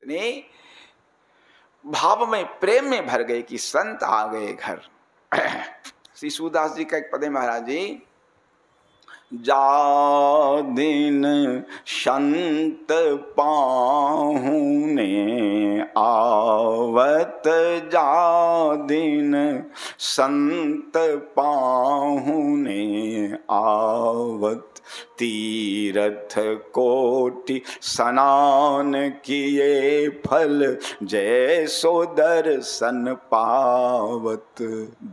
इतने भाव में, प्रेम में भर गए कि संत आ गए घर। श्री सूरदास जी का एक पद है महाराज जी, जा दिन संत पाहुने आवत, जा दिन संत पाहुने आवत, तीरथ कोटि स्नान किए फल, जैसो दर्शन पावत।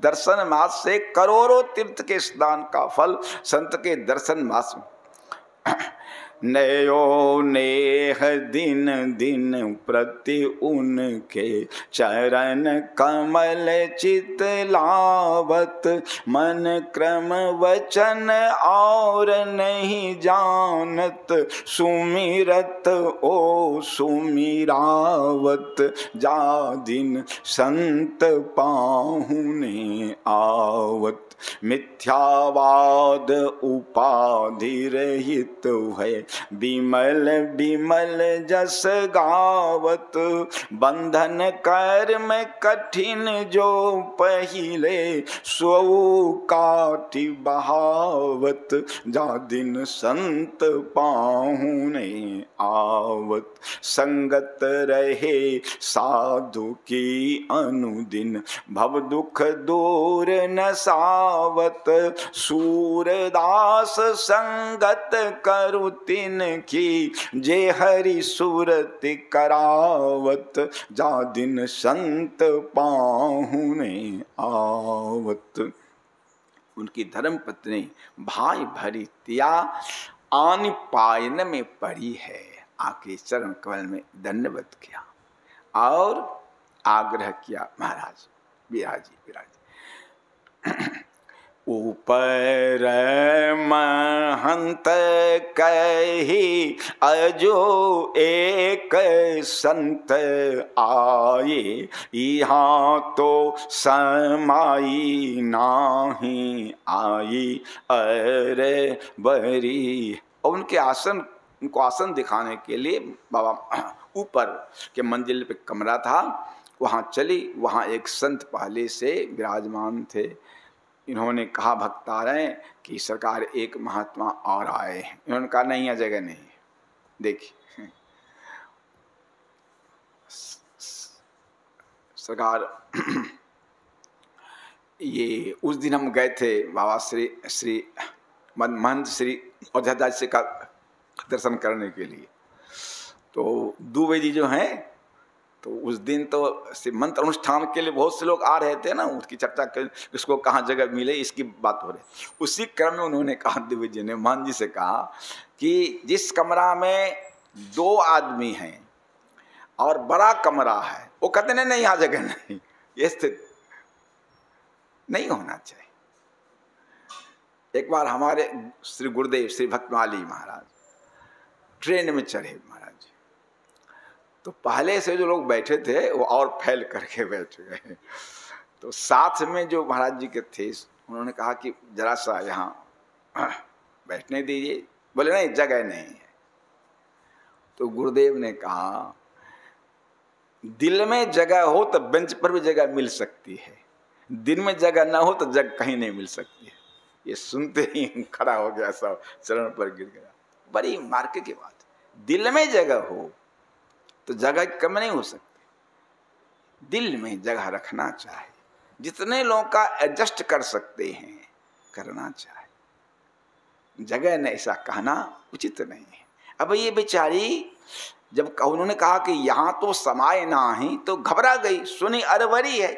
दर्शन मास से करोड़ों तीर्थ के स्नान का फल संत के दर्शन मास में। नयो नेह दिन दिन प्रति उनके चरण कमल चित लावत, मन क्रम वचन और नहीं जानत, सुमिरत ओ सुमिरावत, जा दिन संत पाहुने आवत। मिथ्यावाद उपाधि रहित है, बिमल बिमल जस गावत, बंधन कर्म कठिन जो पहिले, स्वऊ काटि बहावत, जा दिन संत पाहुने आवत। संगत रहे साधु की अनुदिन, भव दुख दूर न सावत, सूरदास संगत करु तिन की, जे हरि सुरति करावत, जा दिन संत पाहुने आवत। उनकी धर्म पत्नी भाई भरी तिया आन पायन में पड़ी है, आके चरण कमल में दंडवत किया और आग्रह किया, महाराज बिराजी बिराजी। ऊपर महंत कही अजो एक संत आए, यहाँ तो समाई नाही आई अरे बरी। और उनके आसन, उनको आसन दिखाने के लिए बाबा ऊपर के मंजिल पे कमरा था, वहाँ चली। वहाँ एक संत पहले से विराजमान थे। इन्होंने कहा भक्त आ रहे हैं कि सरकार एक महात्मा और आए हैं। इन्होंने कहा नहीं, यह जगह नहीं है। देखिए सरकार ये उस दिन हम गए थे बाबा श्री महंत श्री अयोध्यादास जी का दर्शन करने के लिए। तो दुबे जी जो हैं, तो उस दिन तो मंत्र अनुष्ठान के लिए बहुत से लोग आ रहे थे ना, उसकी चर्चा कर, इसको कहाँ जगह मिले इसकी बात हो रही। उसी क्रम में उन्होंने कहा, दिव्य जी ने मान जी से कहा कि जिस कमरा में 2 आदमी हैं और बड़ा कमरा है, वो कहते नहीं यहाँ जगह नहीं, ये स्थिति नहीं होना चाहिए। एक बार हमारे श्री गुरुदेव श्री भक्तमाली महाराज ट्रेन में चढ़े महाराज जी, तो पहले से जो लोग बैठे थे वो और फैल करके बैठ गए। तो साथ में जो महाराज जी के थे उन्होंने कहा कि जरा सा यहाँ बैठने दीजिए। बोले नहीं, जगह नहीं है। तो गुरुदेव ने कहा दिल में जगह हो तो बेंच पर भी जगह मिल सकती है, दिन में जगह ना हो तो जगह कहीं नहीं मिल सकती है। ये सुनते ही खड़ा हो गया, सब चरण पर गिर गया। बड़ी मार्के की बात। दिल में जगह हो तो जगह कम नहीं हो सकती। दिल में जगह रखना चाहिए, जितने लोगों का एडजस्ट कर सकते हैं करना चाहिए। जगह ने ऐसा कहना उचित नहीं है। अब ये बेचारी जब उन्होंने कहा कि यहाँ तो समाये नाही, तो घबरा गई, सुनी अरवरी है।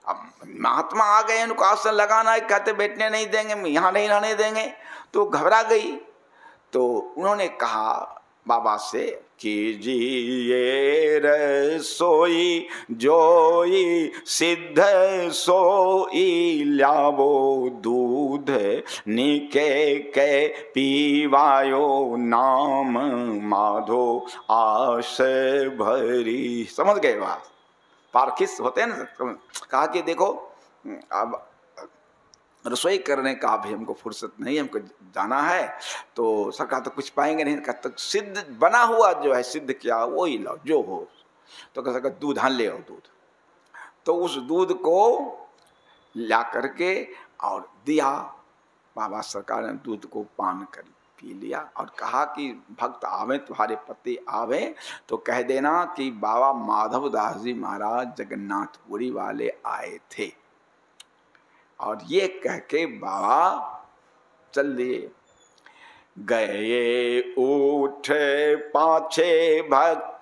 अब महात्मा आ गए, उनको आसन लगाना है, कहते बैठने नहीं देंगे, यहाँ नहीं रहने देंगे, तो घबरा गई। तो उन्होंने कहा बाबा से कीजिए रसोई जोई सिद्ध सोई, लावो दूध निके के पीवायो, नाम माधो आस भरी। समझ गए बात? पारखिस होते हैं ना। कहा कि देखो अब रसोई करने का भी हमको फुर्सत नहीं, हमको जाना है। तो सरकार तो कुछ पाएंगे नहीं, कहा तो सिद्ध बना हुआ जो है, सिद्ध क्या वो ही लाओ जो हो। तो कह सका दूध, हाँ ले आओ दूध। तो उस दूध को ला करके और दिया। बाबा सरकार ने दूध को पान कर पी लिया और कहा कि भक्त आवे, तुम्हारे पति आवे तो कह देना कि बाबा माधव दास जी महाराज जगन्नाथपुरी वाले आए थे। और ये कह के बाबा चल दिए। गए उठे पाछे भक्त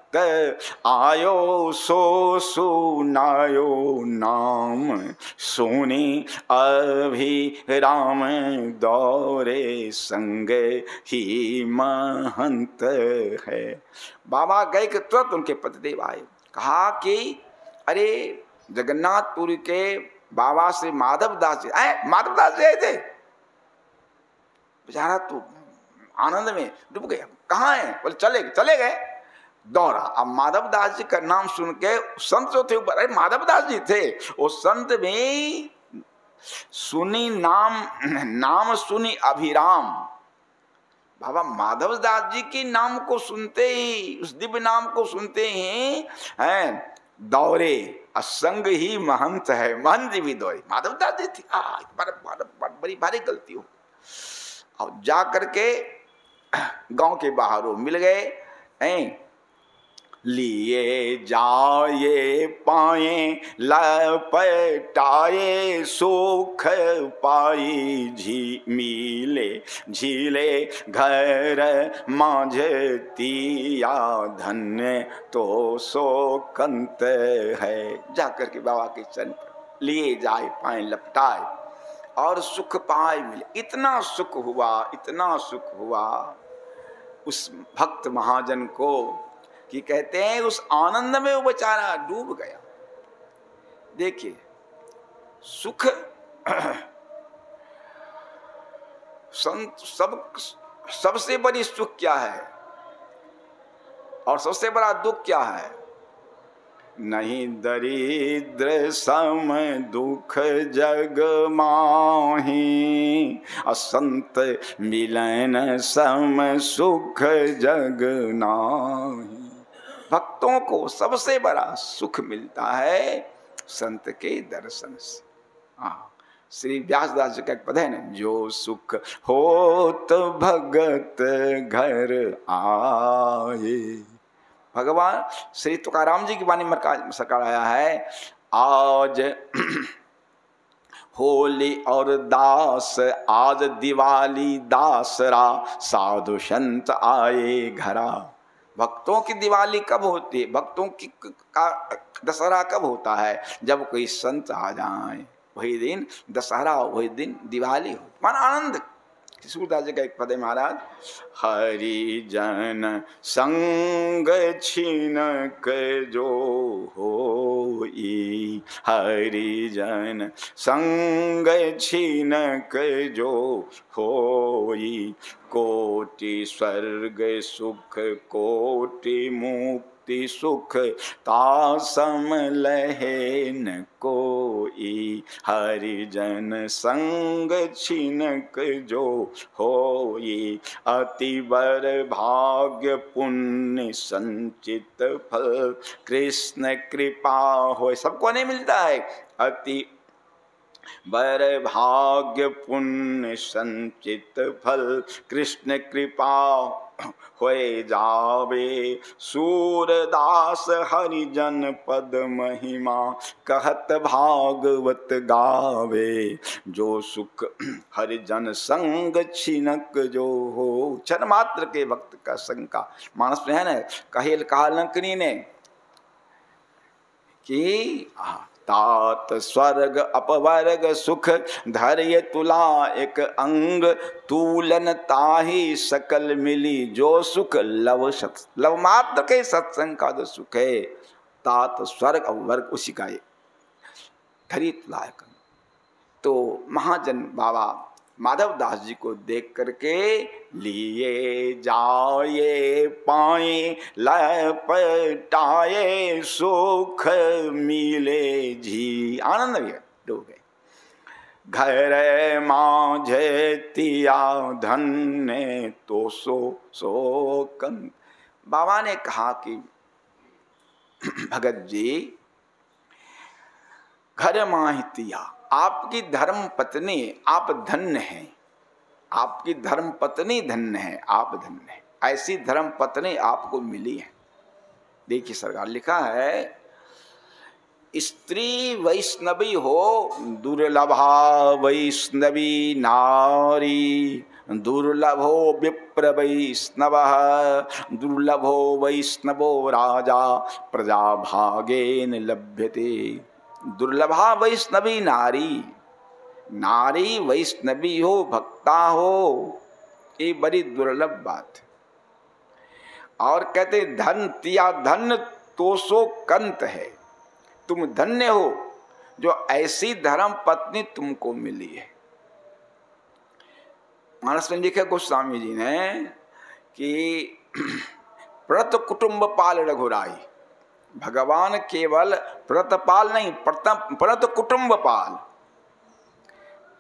आयो, सो सुनायो नाम, सुनी अभी राम दौरे संग ही महंत है। बाबा गए कि तुरंत उनके पतिदेव आए, कहा कि अरे जगन्नाथपुरी के बाबा श्री माधव दास जी आए। माधव दास जी आए थे। बेचारा तो आनंद में डूब गया, कहाँ है? बोले चले गए। दौड़ा। अब माधव दास जी का नाम सुन के संत जो थे ऊपर, अरे माधव दास जी थे। वो संत में सुनी नाम सुनी अभिराम। बाबा माधव दास जी के नाम को सुनते ही, उस दिव्य नाम को सुनते ही हैं दौरे, असंग ही महंत है, महंत जी भी दौड़े। माधव दास जी थी, बड़ी भारी गलती हो। अब जा करके गांव के बाहर वो मिल गए हैं। लिए जाए पाए लपटाए, सुख पाई मिले झीले घर माझतिया, धन्य तो सो कंत है। जाकर के बाबा के चरण पर लिए जाए पाए लपटाए और सुख पाए मिले। इतना सुख हुआ उस भक्त महाजन को कि कहते हैं उस आनंद में वो बेचारा डूब गया। देखिए सुख सबसे बड़ी सुख क्या है और सबसे बड़ा दुख क्या है? नहीं दरिद्र सम दुख जग माही, असंत मिलन सम सुख जग नाही। भक्तों को सबसे बड़ा सुख मिलता है संत के दर्शन से। हाँ, श्री व्यासदास जी का एक पद है ना, जो सुख होत भगत घर आए। भगवान श्री तुकाराम जी की वाणी में सरकार आया है, आज होली और दास, आज दिवाली दासरा, साधु संत आए घरा। भक्तों की दिवाली कब होती है? भक्तों की का दशहरा कब होता है? जब कोई संत आ जाए, वही दिन दशहरा, वही दिन दिवाली हो। मन आनंद। सूरदास जी का एक पद है महाराज, हरि जन संग छीनक जो होई, हरि जन संग छीनक जो होई, कोटि स्वर्ग सुख कोटि मुक्ति सुख, तासम लहे न कोई, हरि जन संग छिनक जो होई, अति बर भाग्य पुण्य संचित फल, कृष्ण कृपा हो। सबको नहीं मिलता है। अति बर भाग्य पुण्य संचित फल, कृष्ण कृपा होए जावे, सूरदास हरिजन पद महिमा, कहत भागवत गावे। जो सुख हरिजन संग छिनक जो हो। क्षण मात्र के भक्त का संग का मानस में है ना, कहेल कालंकनी ने कि तात स्वर्ग अपवर्ग सुख, धैर्य तुला एक अंग, तूलन ताही सकल मिली, जो सुख लव मात्र के सत्संग का जो सुख है, तात स्वर्ग अपवर्ग उसी का है, धैर्य तुला एक अंग। तो महाजन बाबा माधव दास जी को देख करके लिए जाए पाए लपटाए, सुख मिले जी। आनंद में डूब गए। घर माझे तिया धन्य तो सो कंत। बाबा ने कहा कि भगत जी, घर माहितिया, आपकी धर्म पत्नी आप धन्य हैं, आपकी धर्म पत्नी धन्य है, आप धन्य है, ऐसी धर्म पत्नी आपको मिली है। देखिए सरकार लिखा है, स्त्री वैष्णवी हो दुर्लभा वैष्णवी नारी, दुर्लभो विप्र वैष्णव, दुर्लभो वैष्णवो राजा प्रजा भागेन लभ्यते। दुर्लभा वैष्णवी नारी, नारी वैष्णवी हो, भक्ता हो, ये बड़ी दुर्लभ बात है। और कहते धन तिया धन तो सो कंत है, तुम धन्य हो जो ऐसी धर्म पत्नी तुमको मिली है। मानस में लिखे गोस्वामी जी ने कि प्रत कुटुंब पाल रघुराई, भगवान केवल प्रतपाल नहीं, प्रत कुटुंब पाल,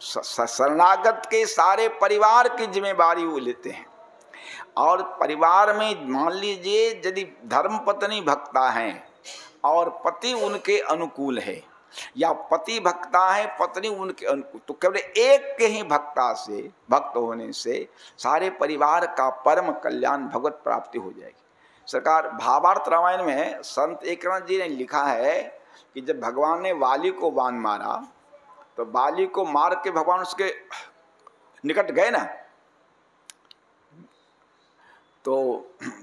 शरणागत के सारे परिवार की जिम्मेदारी वो लेते हैं। और परिवार में मान लीजिए यदि धर्म पत्नी भक्ता है और पति उनके अनुकूल है, या पति भक्ता है पत्नी उनके अनुकूल, तो केवल एक के ही भक्ता से, भक्त होने से सारे परिवार का परम कल्याण भगवत प्राप्ति हो जाएगी। सरकार भावार्थ रामायण में संत एकनाथ जी ने लिखा है कि जब भगवान ने वाली को बाण मारा तो वाली को मार के भगवान उसके निकट गए ना, तो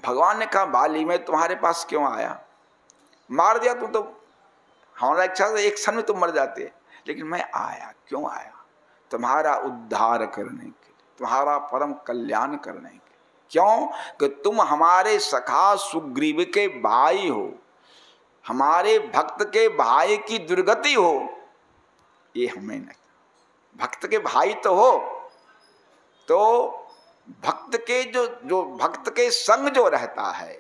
भगवान ने कहा वाली मैं तुम्हारे पास क्यों आया, मार दिया तुम तो, हमारा इच्छा से एक क्षण में तुम मर जाते, लेकिन मैं आया, क्यों आया, तुम्हारा उद्धार करने के लिए, तुम्हारा परम कल्याण करने के लिए। क्यों कि तुम हमारे सखा सुग्रीव के भाई हो, हमारे भक्त के भाई की दुर्गति हो, ये हमें नहीं, भक्त के भाई तो हो, तो भक्त के जो भक्त के संग जो रहता है,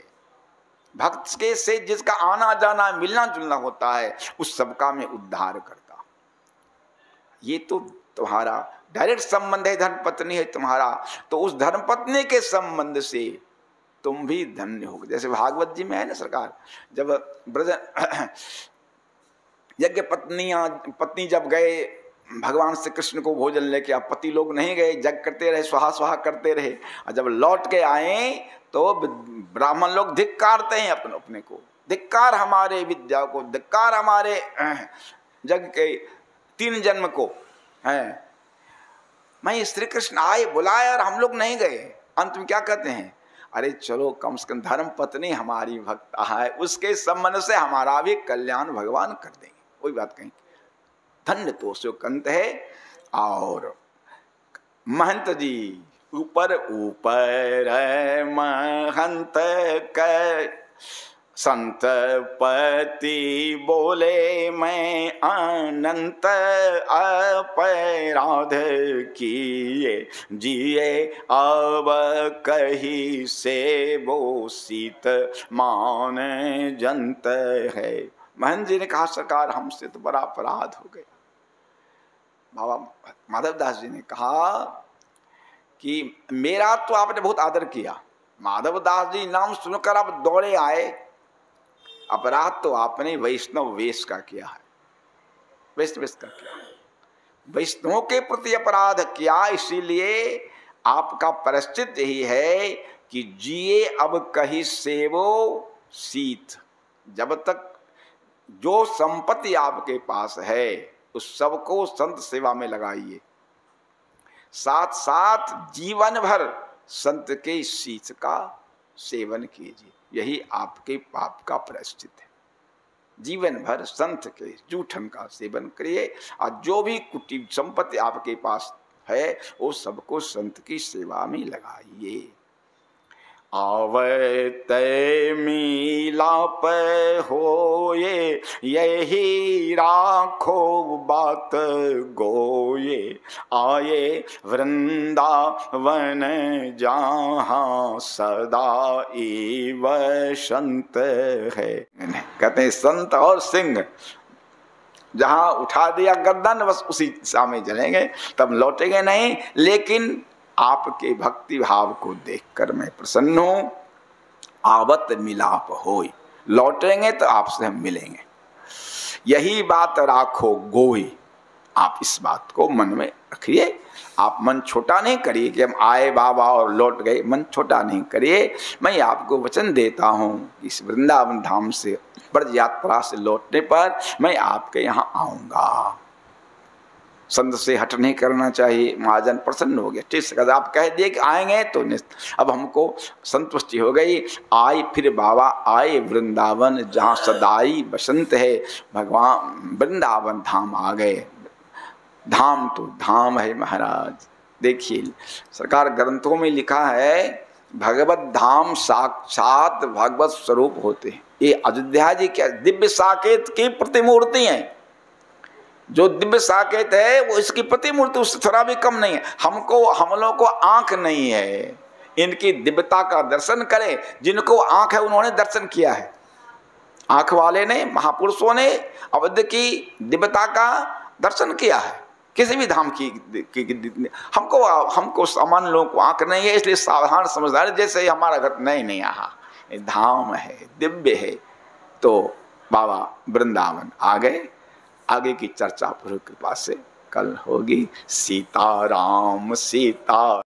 भक्त के से जिसका आना जाना मिलना जुलना होता है, उस सबका मैं उद्धार करता। ये तो तुम्हारा डायरेक्ट संबंध है, धर्मपत्नी है तुम्हारा, तो उस धर्मपत्नी के संबंध से तुम भी धन्य हो। जैसे भागवत जी में है ना सरकार, जब ब्रज यज्ञ पत्नी जब गए भगवान श्री कृष्ण को भोजन लेके, अब पति लोग नहीं गए, जग करते रहे, स्वाहा स्वाहा करते रहे, और जब लौट के आए तो ब्राह्मण लोग धिक्कारते हैं अपने अपने को, धिक्कार हमारे विद्या को, धिक्कार हमारे जग के 3 जन्म को है। मैं श्री कृष्ण आए बुलाए और हम लोग नहीं गए, अंत में क्या कहते हैं, अरे चलो कम से कम धर्म पत्नी हमारी भक्त है, उसके संबंध से हमारा भी कल्याण भगवान कर देंगे, कोई बात कहीं। धन्य तो सो कंत है। और महंत जी ऊपर ऊपर महंत क संत पति बोले मैं अनंत अपराध किए, जिए अब कही से वो सीत मान जंत है। महंत जी ने कहा सरकार हमसे तो बड़ा अपराध हो गया। बाबा माधवदास जी ने कहा कि मेरा तो आपने बहुत आदर किया, माधवदास जी नाम सुनकर आप दौड़े आए, अपराध तो आपने वैष्णव वेश का किया है, वैष्णव का किया, वैष्णवों के प्रति अपराध किया, इसीलिए आपका प्रायश्चित यही है कि जिए अब कहीं सेवो सीत। जब तक जो संपत्ति आपके पास है उस सबको संत सेवा में लगाइए, साथ साथ जीवन भर संत के शीश का सेवन कीजिए, यही आपके पाप का प्रायश्चित है। जीवन भर संत के जूठन का सेवन करिए, और जो भी कुटी संपत्ति आपके पास है वो सबको संत की सेवा में लगाइए। आवे तय मिलाप होए, यही राखो बात गोये, आए वृंदावन जहाँ सदा वसंत है। कहते हैं संत और सिंह जहां उठा दिया गर्दन बस उसी दिशा में चलेंगे, तब लौटेंगे नहीं। लेकिन आपके भक्ति भाव को देखकर मैं प्रसन्न हूं। आवत मिलाप होय, लौटेंगे तो आपसे हम मिलेंगे, यही बात राखो गोई। आप इस बात को मन में रखिए। आप मन छोटा नहीं करिए कि हम आए बाबा और लौट गए, मन छोटा नहीं करिए। मैं आपको वचन देता हूं, इस वृंदावन धाम से ब्रज यात्रा से लौटने पर मैं आपके यहाँ आऊंगा। संत से हट नहीं करना चाहिए। महाजन प्रसन्न हो गया, ठीक है, आप कह दिए कि आएंगे तो अब हमको संतुष्टि हो गई। आए फिर बाबा आए वृंदावन, जहाँ सदाई बसंत है। भगवान वृंदावन धाम आ गए। धाम तो धाम है महाराज। देखिए सरकार ग्रंथों में लिखा है, भगवत धाम साक्षात भगवत स्वरूप होते हैं। ये अयोध्या जी क्या दिव्य साकेत की प्रतिमूर्ति हैं। जो दिव्य साकेत है वो इसकी प्रतिमूर्ति उससे थोड़ा भी कम नहीं है। हम लोगों को आंख नहीं है, इनकी दिव्यता का दर्शन करें। जिनको आंख है उन्होंने दर्शन किया है। आंख वाले ने, महापुरुषों ने अवध की दिव्यता का दर्शन किया है। किसी भी धाम की हमको सामान्य लोगों को आंख नहीं है, इसलिए सावधान समझदार, जैसे हमारा घर नहीं यहाँ धाम है, दिव्य है। तो बाबा वृंदावन आ गए। आगे की चर्चा प्रभु कृपा से कल होगी। सीताराम सीता